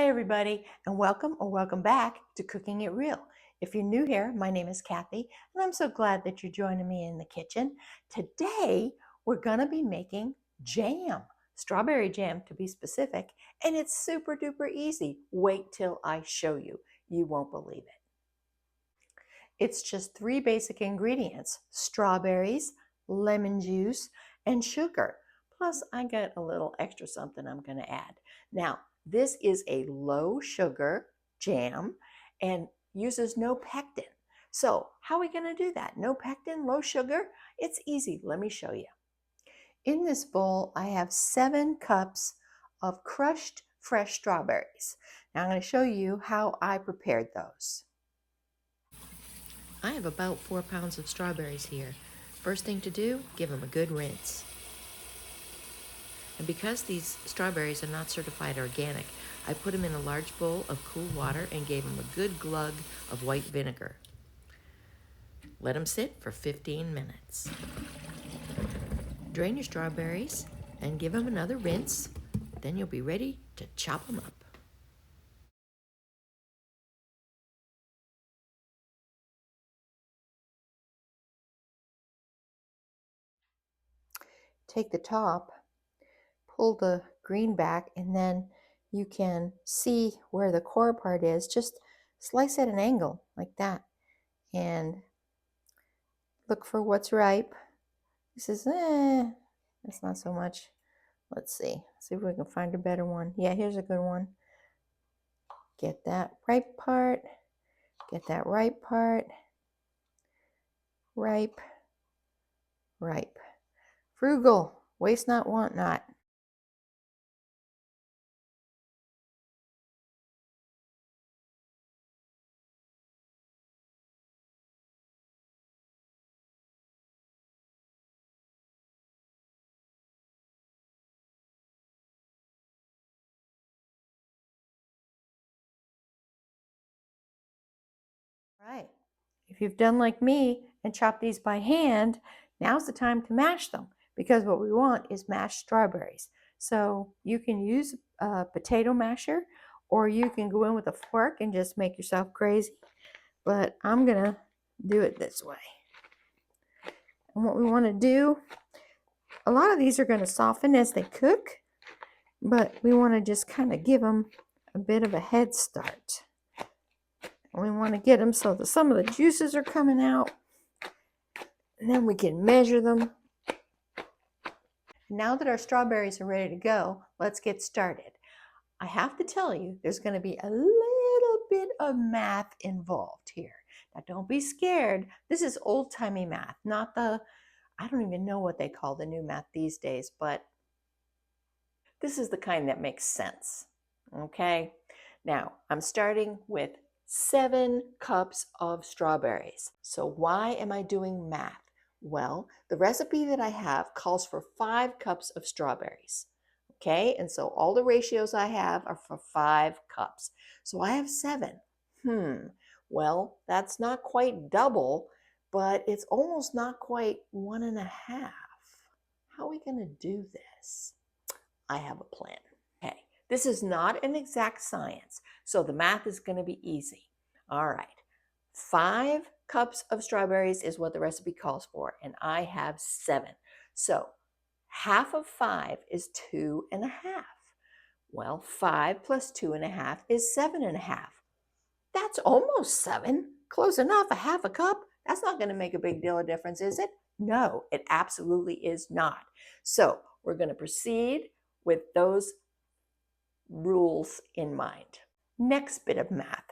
everybody, and welcome or welcome back to Cooking It Real. If you're new here, my name is Kathy, and I'm so glad that you're joining me in the kitchen. Today, we're going to be making jam, strawberry jam to be specific, and it's super duper easy. Wait till I show you. You won't believe it. It's just 3 basic ingredients: strawberries, lemon juice, and sugar. Plus, I got a little extra something I'm going to add. Now, this is a low sugar jam and uses no pectin. So, how are we going to do that? No pectin, low sugar? It's easy. Let me show you. In this bowl, I have 7 cups of crushed fresh strawberries. Now, I'm going to show you how I prepared those. I have about 4 pounds of strawberries here. First thing to do, give them a good rinse. And because these strawberries are not certified organic, I put them in a large bowl of cool water and gave them a good glug of white vinegar. Let them sit for 15 minutes. Drain your strawberries and give them another rinse. Then you'll be ready to chop them up. Take the top, pull the green back, and then you can see where the core part is. Just slice at an angle like that and look for what's ripe. This is, that's not so much. Let's see if we can find a better one. Yeah, here's a good one. Get that ripe part, get that ripe part, ripe, ripe. Frugal, waste not, want not. Right. If you've done like me and chopped these by hand, now's the time to mash them, because what we want is mashed strawberries. So you can use a potato masher, or you can go in with a fork and just make yourself crazy. But I'm going to do it this way. And what we want to do, a lot of these are going to soften as they cook, but we want to just kind of give them a bit of a head start. And we want to get them so that some of the juices are coming out, and then we can measure them. Now that our strawberries are ready to go, let's get started. I have to tell you, there's going to be a little bit of math involved here. Now, don't be scared. This is old-timey math, not the, I don't even know what they call the new math these days, but this is the kind that makes sense. Okay? Now, I'm starting with 7 cups of strawberries. So why am I doing math? Well, the recipe that I have calls for 5 cups of strawberries. Okay, and so all the ratios I have are for 5 cups. So I have 7. Well, that's not quite double, but it's almost not quite 1.5. How are we going to do this? I have a plan. Okay, this is not an exact science, so the math is going to be easy. All right, 5 cups of strawberries is what the recipe calls for, and I have 7. So half of 5 is 2.5. Well, 5 plus 2.5 is 7.5. That's almost 7. Close enough, a half a cup. That's not going to make a big deal of difference, is it? No, it absolutely is not. So we're going to proceed with those rules in mind. Next bit of math.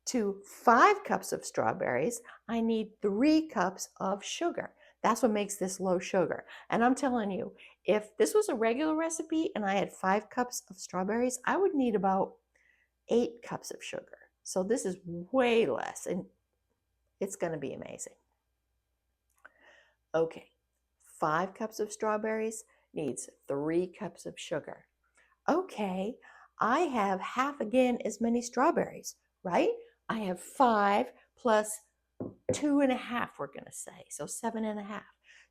To 5 cups of strawberries, I need 3 cups of sugar. That's what makes this low sugar. And I'm telling you, if this was a regular recipe and I had 5 cups of strawberries, I would need about 8 cups of sugar. So this is way less, and it's going to be amazing. Okay, 5 cups of strawberries needs 3 cups of sugar. Okay, I have half again as many strawberries, right? I have 5 plus 2.5, we're going to say, so 7.5.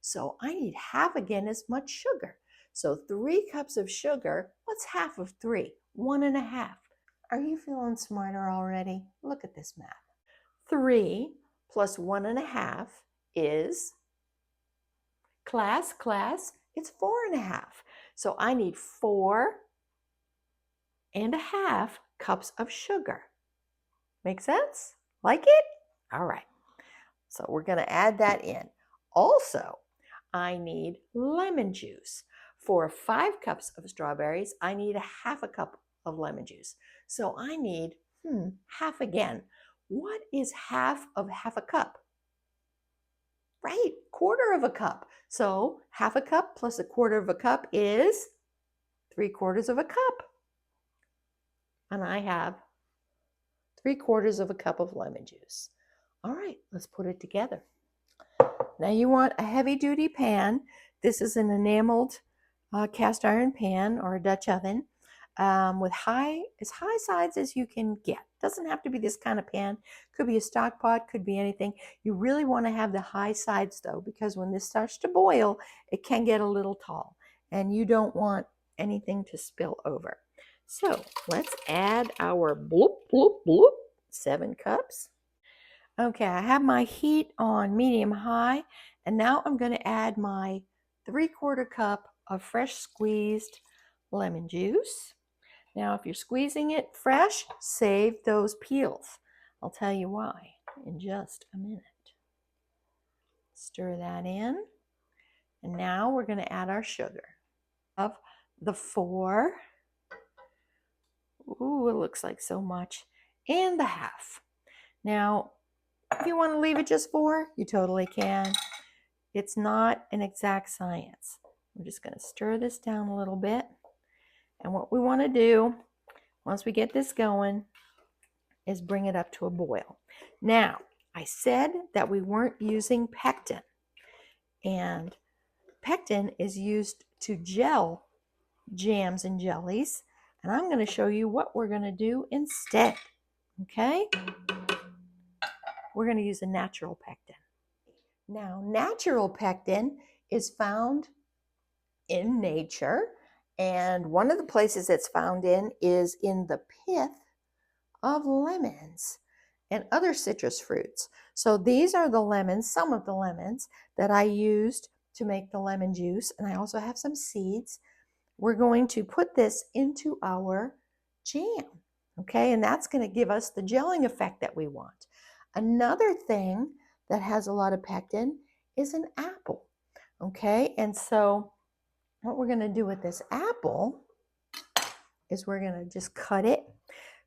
So I need half again as much sugar. So 3 cups of sugar, what's half of 3? 1.5. Are you feeling smarter already? Look at this math. 3 plus 1.5 is, class, it's 4.5. So I need 4.5 cups of sugar. Make sense? Like it? All right. So we're going to add that in. Also, I need lemon juice. For 5 cups of strawberries, I need 1/2 cup of lemon juice. So I need half again. What is half of 1/2 cup? Right, 1/4 cup. So 1/2 cup plus 1/4 cup is 3/4 cup. And I have 3/4 cup of lemon juice. All right, let's put it together. Now you want a heavy duty pan. This is an enameled cast iron pan or a Dutch oven with as high sides as you can get. Doesn't have to be this kind of pan. Could be a stock pot, could be anything. You really want to have the high sides though, because when this starts to boil, it can get a little tall and you don't want anything to spill over. So let's add our bloop, bloop, bloop, 7 cups. Okay, I have my heat on medium high, and now I'm going to add my 3/4 cup of fresh squeezed lemon juice. Now, if you're squeezing it fresh, save those peels. I'll tell you why in just a minute. Stir that in, and now we're going to add our sugar. Of the 4, ooh, it looks like so much, and the 1/2. Now, if you want to leave it just 4, you totally can. It's not an exact science. We're just going to stir this down a little bit. And what we want to do, once we get this going, is bring it up to a boil. Now, I said that we weren't using pectin. And pectin is used to gel jams and jellies. And I'm going to show you what we're going to do instead. Okay? We're going to use a natural pectin. Now, natural pectin is found in nature, and one of the places it's found in is in the pith of lemons and other citrus fruits. So these are the lemons, some of the lemons that I used to make the lemon juice, and I also have some seeds. We're going to put this into our jam, okay? And that's going to give us the gelling effect that we want. Another thing that has a lot of pectin is an apple, okay? And so what we're going to do with this apple is we're going to just cut it.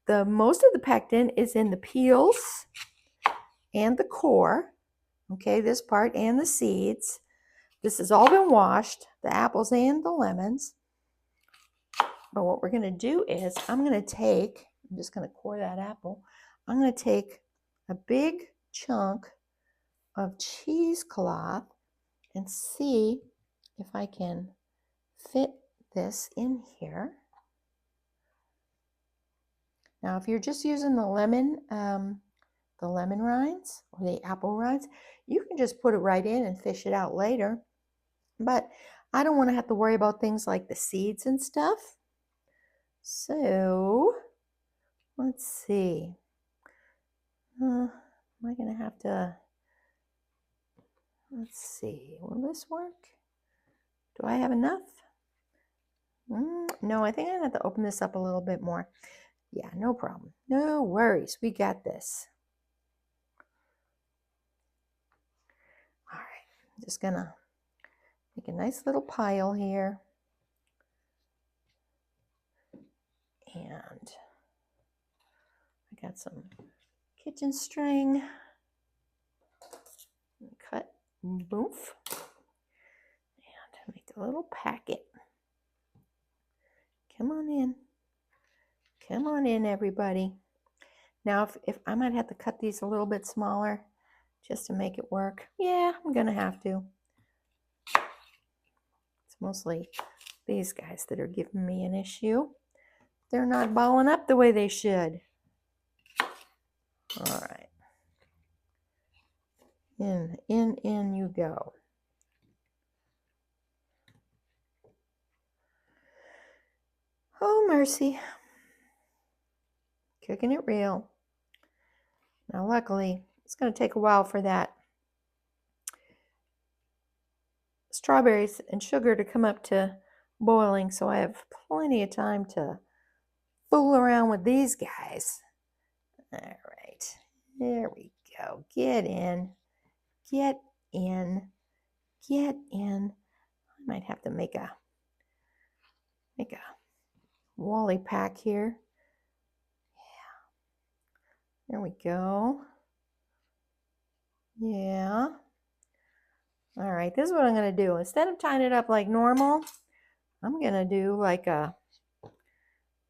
Most of the pectin is in the peels and the core, okay, this part, and the seeds. This has all been washed, the apples and the lemons. But what we're going to do is I'm just going to core that apple. I'm going to take a big chunk of cheesecloth and see if I can fit this in here. Now, if you're just using the lemon rinds or the apple rinds, you can just put it right in and fish it out later. But I don't want to have to worry about things like the seeds and stuff. So let's see. Am I going to have to, let's see, will this work? Do I have enough? No, I think I'm going to have to open this up a little bit more. Yeah, no problem. No worries. We got this. All right. I'm just going to make a nice little pile here. And I got some kitchen string. Cut, boof. And make a little packet. Come on in. Come on in, everybody. Now, if I might have to cut these a little bit smaller just to make it work. Yeah, I'm going to have to. It's mostly these guys that are giving me an issue. They're not balling up the way they should. All right. In you go. Oh, mercy. Cooking it real. Now, luckily, it's going to take a while for that strawberries and sugar to come up to boiling, so I have plenty of time to fool around with these guys. All right, there we go. Get in, get in, get in. I might have to make a Wally pack here. Yeah, there we go. Yeah. All right, this is what I'm going to do. Instead of tying it up like normal, I'm going to do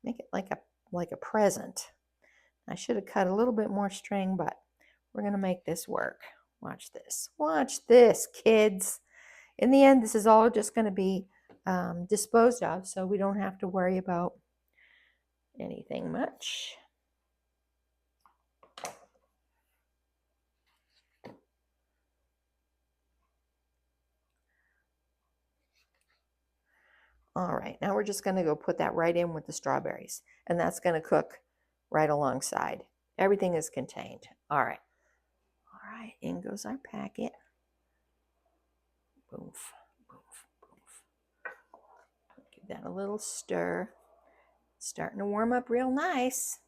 make it like a present. I should have cut a little bit more string, but we're going to make this work. Watch this. Watch this, kids. In the end, this is all just going to be disposed of, so we don't have to worry about anything much. All right, now we're just going to go put that right in with the strawberries, and that's going to cook right alongside. Everything is contained. All right, in goes our packet. Boof, boof, boof. Give that a little stir. It's starting to warm up real nice.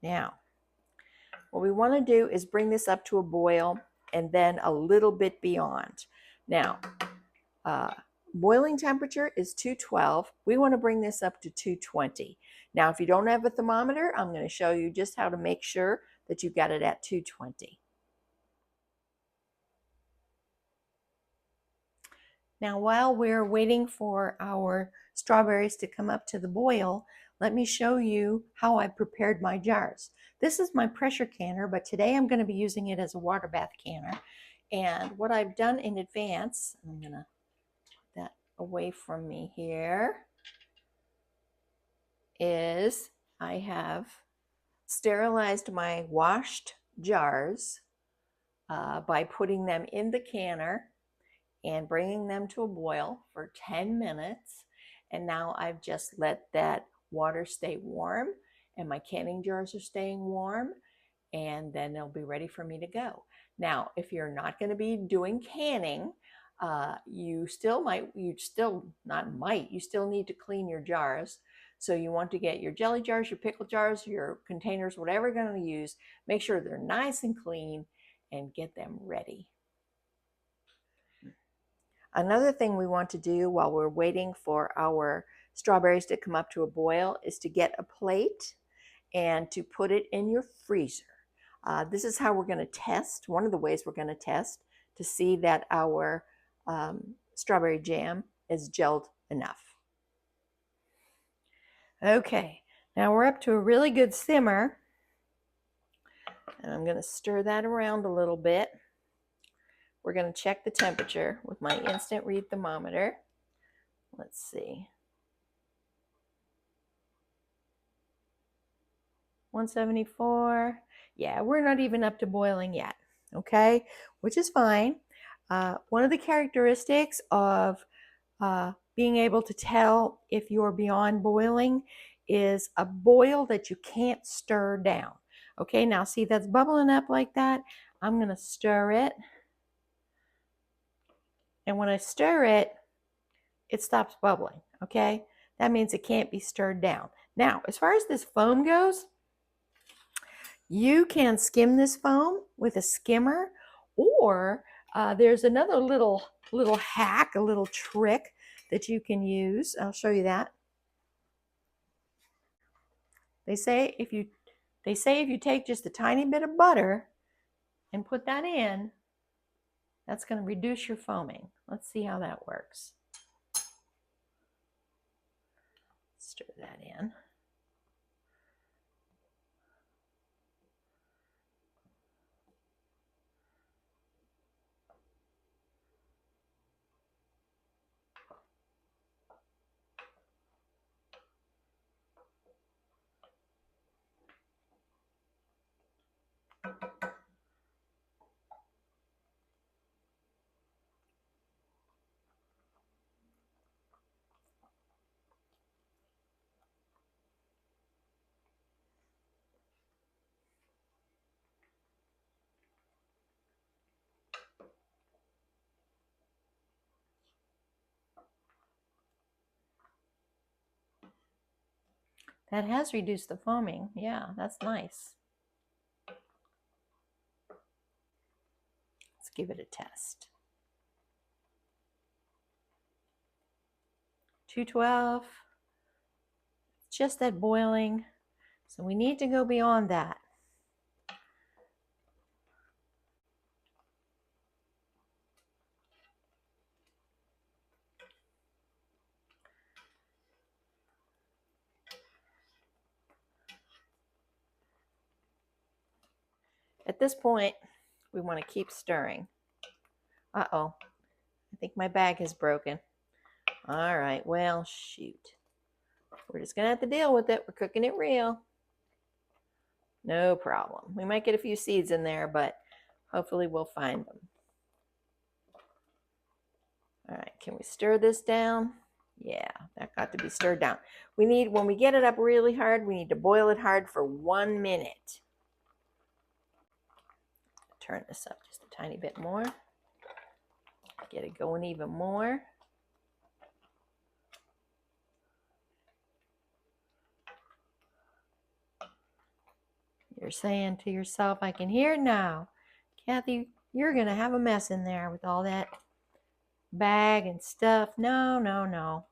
Now, what we want to do is bring this up to a boil and then a little bit beyond. Now, boiling temperature is 212. We want to bring this up to 220. Now, if you don't have a thermometer, I'm going to show you just how to make sure that you got it at 220. Now, while we're waiting for our strawberries to come up to the boil, let me show you how I prepared my jars. This is my pressure canner, but today I'm going to be using it as a water bath canner. And what I've done in advance, I'm going to put that away from me here, is I have sterilized my washed jars by putting them in the canner and bringing them to a boil for 10 minutes. And now I've just let that water stay warm, and my canning jars are staying warm, and then they'll be ready for me to go. Now, if you're not going to be doing canning, you still need to clean your jars. So you want to get your jelly jars, your pickle jars, your containers, whatever you're going to use, make sure they're nice and clean and get them ready. Another thing we want to do while we're waiting for our strawberries to come up to a boil is to get a plate and to put it in your freezer. This is how we're going to test, one of the ways we're going to test to see that our strawberry jam is gelled enough. Okay, now we're up to a really good simmer, and I'm going to stir that around a little bit. We're going to check the temperature with my instant read thermometer. Let's see. 174. Yeah, we're not even up to boiling yet, okay? Which is fine. One of the characteristics of being able to tell if you're beyond boiling is a boil that you can't stir down. Okay, now see that's bubbling up like that. I'm going to stir it. And when I stir it, it stops bubbling, okay? That means it can't be stirred down. Now, as far as this foam goes, you can skim this foam with a skimmer, or there's another little hack, a little trick that you can use. I'll show you that. They say if you take just a tiny bit of butter and put that in, that's going to reduce your foaming. Let's see how that works. Stir that in. That has reduced the foaming. Yeah, that's nice. Let's give it a test. 212. Just at boiling. So we need to go beyond that. At this point, we want to keep stirring. Uh-oh, I think my bag is broken. All right, well, shoot. We're just gonna have to deal with it. We're cooking it real. No problem. We might get a few seeds in there, but hopefully we'll find them. All right, can we stir this down? Yeah, that got to be stirred down. We need, when we get it up really hard, we need to boil it hard for 1 minute. Turn this up just a tiny bit more. Get it going even more. You're saying to yourself, I can hear it now. Kathy, you're going to have a mess in there with all that bag and stuff. No, no, no.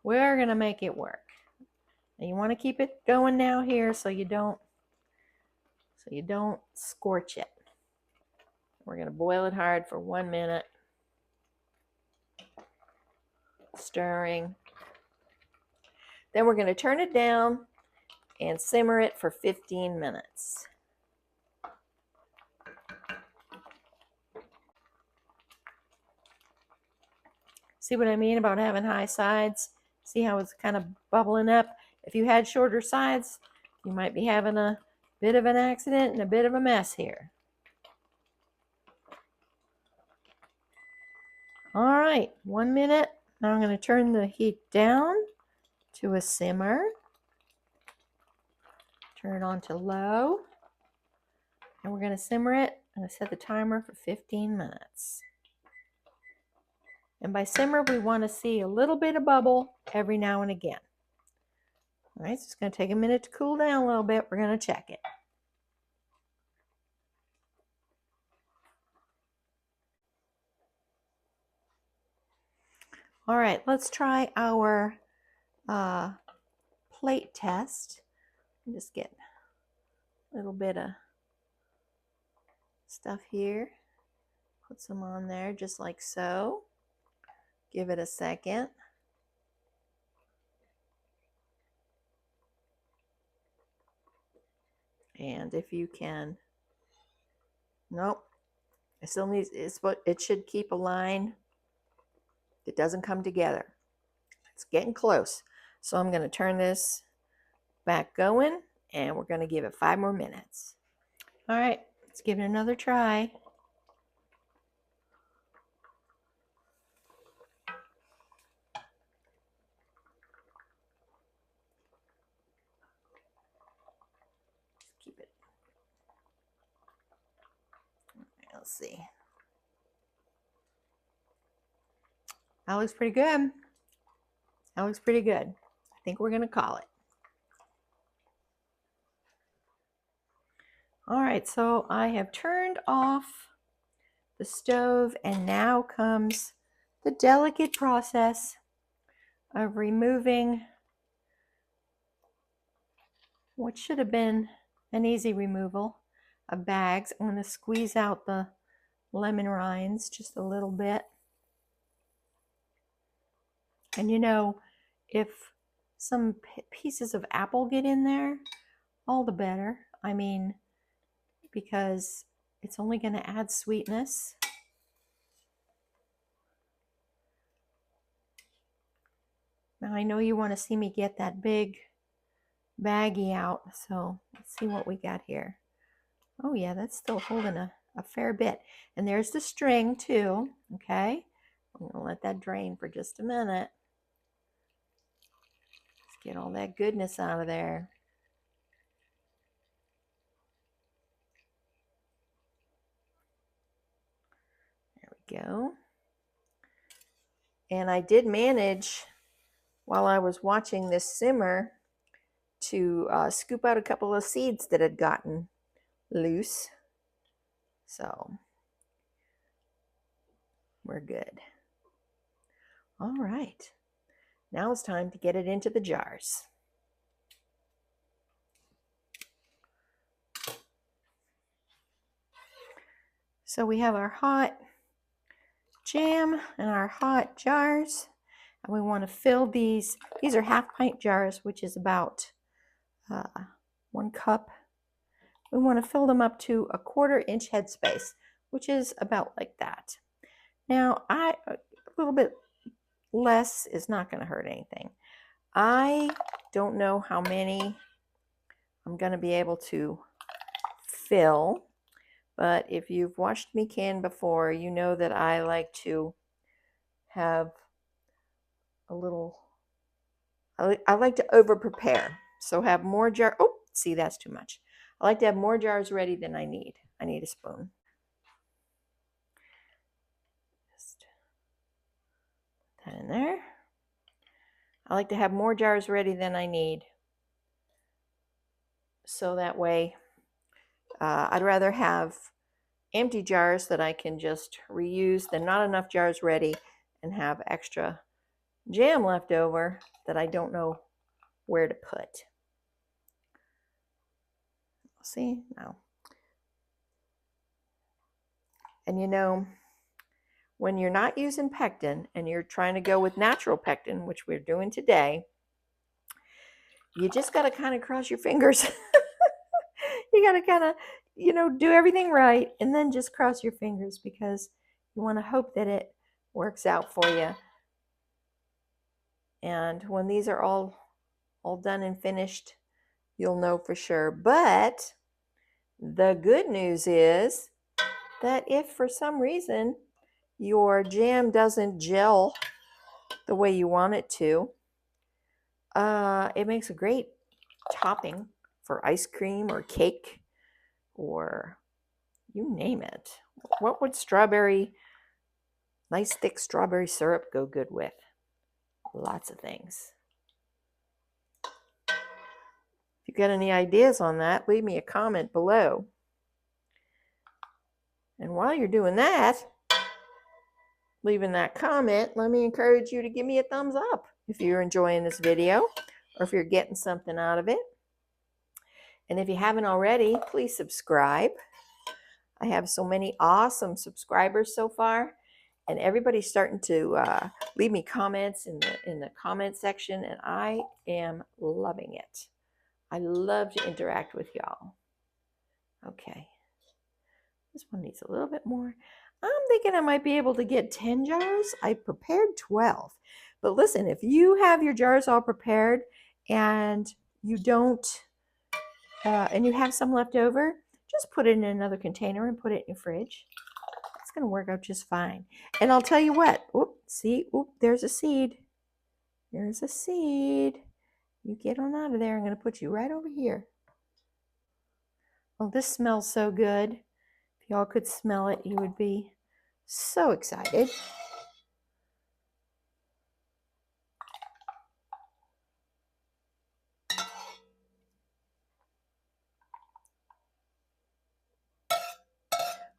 We're going to make it work. And you want to keep it going now here so you don't scorch it. We're going to boil it hard for 1 minute. Stirring. Then we're going to turn it down and simmer it for 15 minutes. See what I mean about having high sides? See how it's kind of bubbling up? If you had shorter sides, you might be having a bit of an accident and a bit of a mess here. All right, 1 minute. Now I'm going to turn the heat down to a simmer. Turn it on to low. And we're going to simmer it. I'm going to set the timer for 15 minutes. And by simmer, we want to see a little bit of bubble every now and again. All right, so it's going to take a minute to cool down a little bit. We're going to check it. All right, let's try our plate test. Just get a little bit of stuff here. Put some on there just like so. Give it a second. And if you can, nope, it still needs, it should keep a line. It doesn't come together. It's getting close. So I'm going to turn this back going and we're going to give it 5 more minutes. All right, let's give it another try. Keep it. Let's see. That looks pretty good. That looks pretty good. I think we're going to call it. All right, so I have turned off the stove and now comes the delicate process of removing what should have been an easy removal of bags. I'm going to squeeze out the lemon rinds just a little bit. And you know, if some pieces of apple get in there, all the better. I mean, because it's only going to add sweetness. Now I know you want to see me get that big baggie out, so let's see what we got here. Oh yeah, that's still holding a fair bit. And there's the string too, okay? I'm gonna let that drain for just a minute. Let's get all that goodness out of there. There we go. And I did manage, while I was watching this simmer, to scoop out a couple of seeds that had gotten loose. So we're good. All right. Now it's time to get it into the jars. So we have our hot jam and our hot jars, and we want to fill these. These are half-pint jars, which is about 1 cup. We want to fill them up to a 1/4-inch headspace, which is about like that. Now, a little bit less is not going to hurt anything. I don't know how many I'm going to be able to fill, but if you've watched me can before, you know that I like to have a little, I like to over prepare. So have more jar, oh, see, that's too much. I like to have more jars ready than I need. I need a spoon. Just put that in there. I like to have more jars ready than I need. So that way, I'd rather have empty jars that I can just reuse than not enough jars ready and have extra jam left over that I don't know where to put. See, now. And you know, when you're not using pectin and you're trying to go with natural pectin, which we're doing today, you just got to kind of cross your fingers. You got to kind of, you know, do everything right and then just cross your fingers, because you want to hope that it works out for you. And when these are all done and finished, you'll know for sure. But the good news is that if for some reason your jam doesn't gel the way you want it to, it makes a great topping for ice cream or cake or you name it. What would nice thick strawberry syrup go good with? Lots of things. If you got any ideas on that, leave me a comment below. And while you're doing that, leaving that comment, let me encourage you to give me a thumbs up if you're enjoying this video or if you're getting something out of it. And if you haven't already, please subscribe. I have so many awesome subscribers so far, and everybody's starting to leave me comments in the comment section, and I am loving it. I love to interact with y'all. Okay. This one needs a little bit more. I'm thinking I might be able to get 10 jars. I prepared 12. But listen, if you have your jars all prepared and you don't, and you have some left over, just put it in another container and put it in your fridge. It's going to work out just fine. And I'll tell you what. Oop, see, oop, there's a seed. There's a seed. You get on out of there. I'm going to put you right over here. Oh, this smells so good. If y'all could smell it, you would be so excited.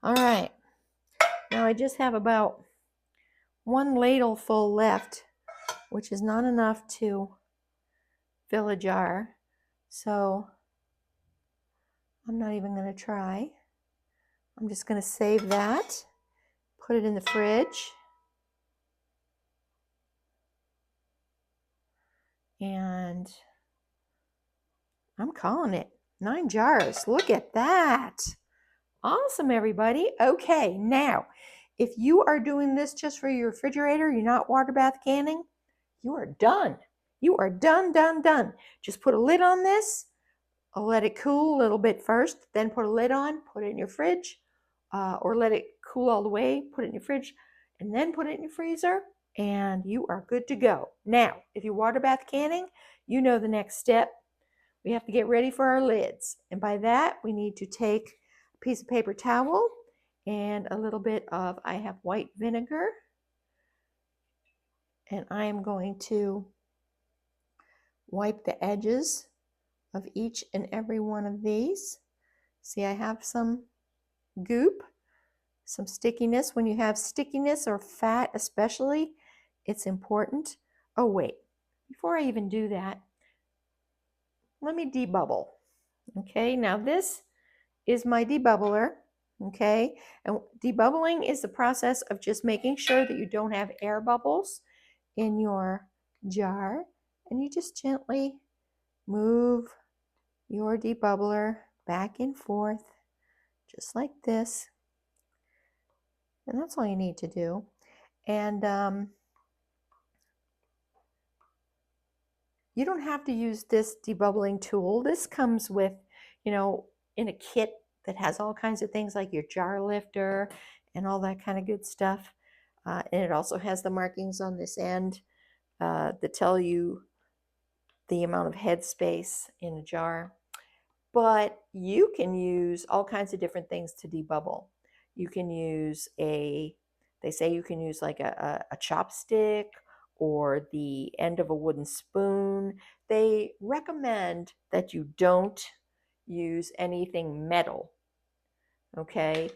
All right. Now I just have about 1 ladle full left, which is not enough to fill a jar. So I'm not even going to try. I'm just going to save that, put it in the fridge. And I'm calling it 9 jars. Look at that. Awesome, everybody. Okay, now, if you are doing this just for your refrigerator, you're not water bath canning, you are done. You are done, done, done. Just put a lid on this. I'll let it cool a little bit first, then put a lid on, put it in your fridge, or let it cool all the way, put it in your fridge, and then put it in your freezer, and you are good to go. Now, if you're water bath canning, you know the next step. We have to get ready for our lids. And by that, we need to take a piece of paper towel and a little bit of, I have white vinegar. And I am going to wipe the edges of each and every one of these. See, I have some goop, some stickiness. When you have stickiness or fat especially, it's important. Oh wait, before I even do that, let me debubble. Okay, now this is my debubbler. Okay, and debubbling is the process of just making sure that you don't have air bubbles in your jar, and you just gently move your debubbler back and forth just like this, and that's all you need to do. And you don't have to use this debubbling tool. This comes with, you know, in a kit that has all kinds of things like your jar lifter and all that kind of good stuff. And it also has the markings on this end that tell you the amount of head space in a jar. But you can use all kinds of different things to debubble. You can use they say you can use like a chopstick or the end of a wooden spoon. They recommend that you don't use anything metal, okay?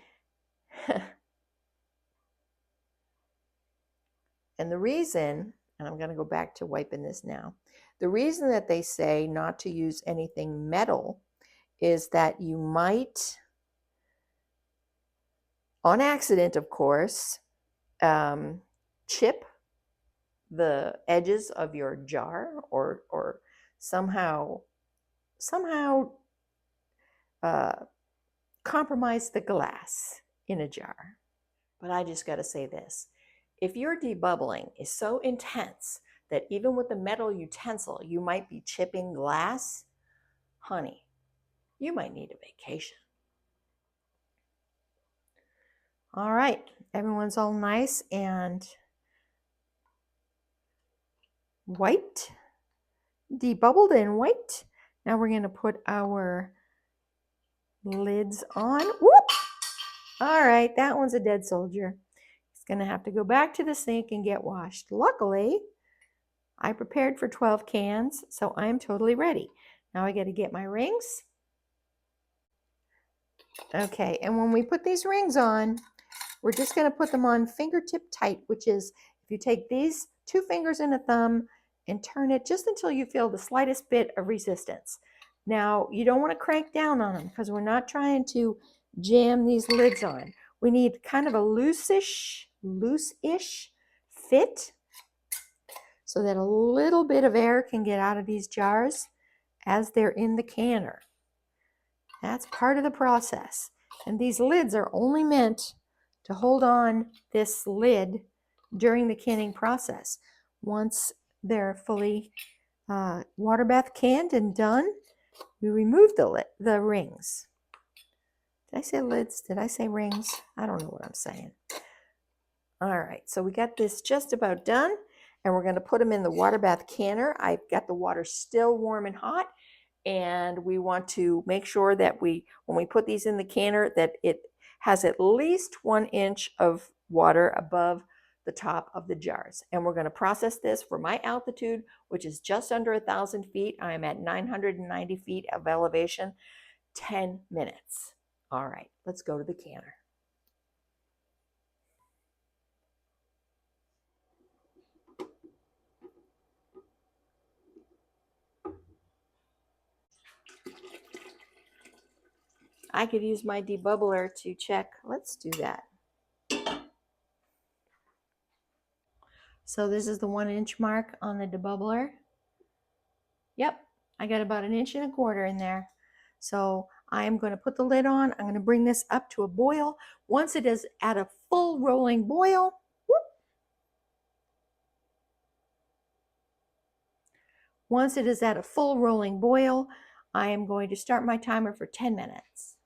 And the reason, and I'm going to go back to wiping this now, the reason that they say not to use anything metal is that you might, on accident, of course, chip the edges of your jar or somehow compromise the glass in a jar. But I just got to say this. If your debubbling is so intense that even with the metal utensil, you might be chipping glass, honey, you might need a vacation. All right, everyone's all nice and white, debubbled and white. Now we're going to put our lids on. Whoop! All right, that one's a dead soldier. He's going to have to go back to the sink and get washed. Luckily, I prepared for 12 cans, so I'm totally ready. Now I got to get my rings. Okay, and when we put these rings on, we're just going to put them on fingertip tight, which is if you take these 2 fingers and a thumb and turn it just until you feel the slightest bit of resistance. Now, you don't want to crank down on them because we're not trying to jam these lids on. We need kind of a loose-ish fit so that a little bit of air can get out of these jars as they're in the canner. That's part of the process. And these lids are only meant to hold on this lid during the canning process. Once they're fully water bath canned and done, we remove the rings. Did I say lids? Did I say rings? I don't know what I'm saying. All right, so we got this just about done, and we're going to put them in the water bath canner. I've got the water still warm and hot, and we want to make sure that when we put these in the canner, that it has at least 1 inch of water above the top of the jars. And we're going to process this for my altitude, which is just under 1,000 feet. I'm at 990 feet of elevation, 10 minutes. All right, let's go to the canner. I could use my debubbler to check. Let's do that. So this is the 1 inch mark on the debubbler. Yep, I got about 1 1/4 inches in there. So I am going to put the lid on. I'm going to bring this up to a boil. Once it is at a full rolling boil, whoop, once it is at a full rolling boil, I am going to start my timer for 10 minutes.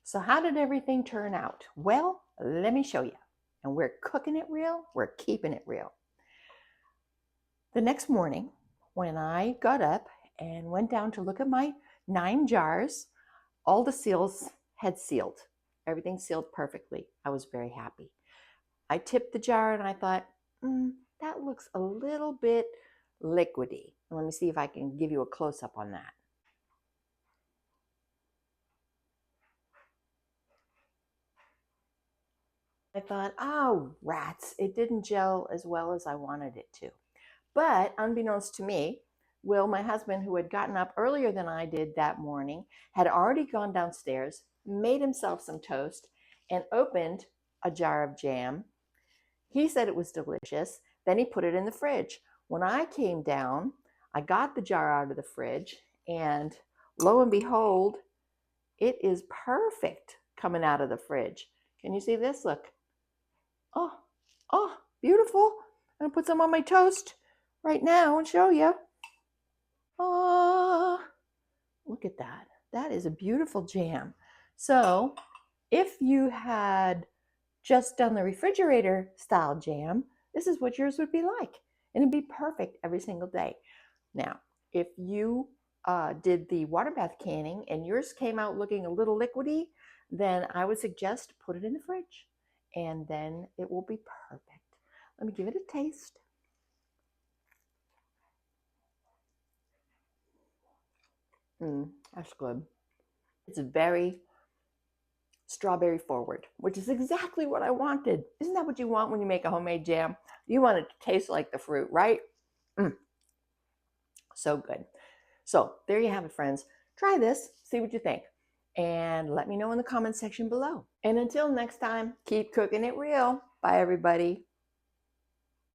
So how did everything turn out? Well, let me show you. And we're cooking it real, we're keeping it real. The next morning, when I got up and went down to look at my 9 jars, all the seals had sealed. Everything sealed perfectly. I was very happy. I tipped the jar and I thought, that looks a little bit liquidy. Let me see if I can give you a close-up on that. I thought, oh, rats, it didn't gel as well as I wanted it to. But unbeknownst to me, Will, my husband, who had gotten up earlier than I did that morning, had already gone downstairs, made himself some toast, and opened a jar of jam. He said it was delicious. Then he put it in the fridge. When I came down, I got the jar out of the fridge, and lo and behold, it is perfect coming out of the fridge. Can you see this? Look. Oh, beautiful. I'm going to put some on my toast right now and show you. Oh, look at that. That is a beautiful jam. So if you had just done the refrigerator style jam, this is what yours would be like. And it'd be perfect every single day. Now, if you did the water bath canning and yours came out looking a little liquidy, then I would suggest put it in the fridge and then it will be perfect. Let me give it a taste. That's good. It's very strawberry forward, which is exactly what I wanted. Isn't that what you want when you make a homemade jam? You want it to taste like the fruit, right? So good. So there you have it, friends. Try this, see what you think, and let me know in the comment section below. And until next time, keep cooking it real. Bye, everybody.